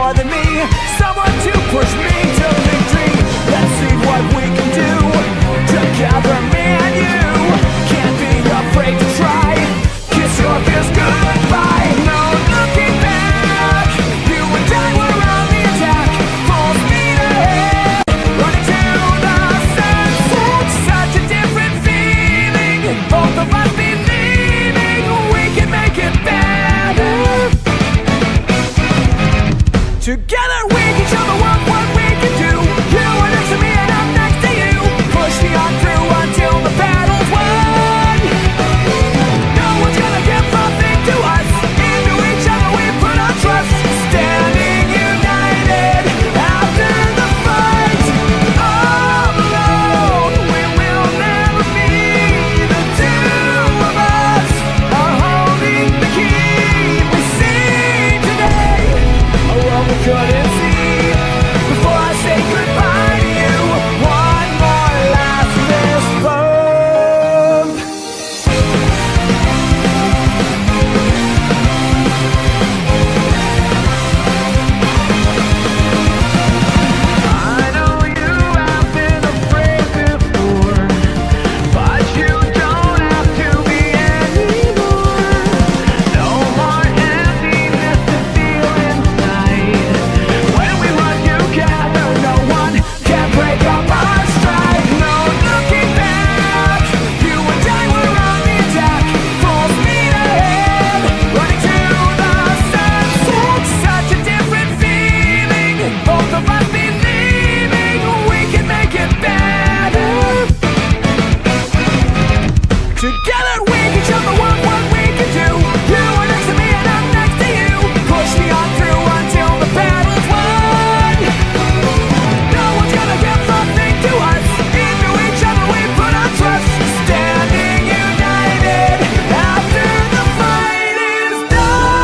more than me, someone to push me to victory. Let's see what we can do together, me and you. Can't be afraid to try. Kiss your fears goodbye. No looking back. You and I were on the attack, full speed ahead, running to the sunset. Such a different feeling. Both of us believing we can make it better. Together we can show the world what we can do. You are next to me and I'm next to you. Push me on through until the battle's won. No one's gonna give nothing to us. Into each other we put our trust. Standing united after the fight. All alone we will never be. The two of us are holding the key. We see today a world we couldn't see. Before I say goodbye to you, one more last fist bump. I know you have been afraid before, but you don't have to be anymore. No more emptiness to feel inside. When we run together, no one can break up our stride. No looking back. You and I were on the attack, full speed ahead, running to the sunset. Such a different feeling. Both of us believing we can make it better. Together we can show the world what we can do. You are next to me and I'm next to you. Push me on through until the battle's won. No one's gonna give nothing to us. Into each other we put our trust. Standing united after the fight is done.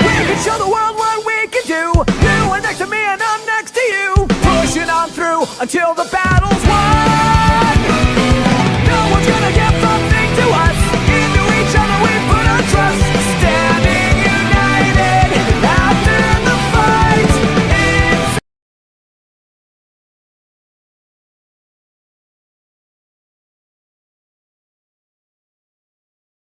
We can show the world what we can do. You are next to me and I'm next to you. Pushing on through until the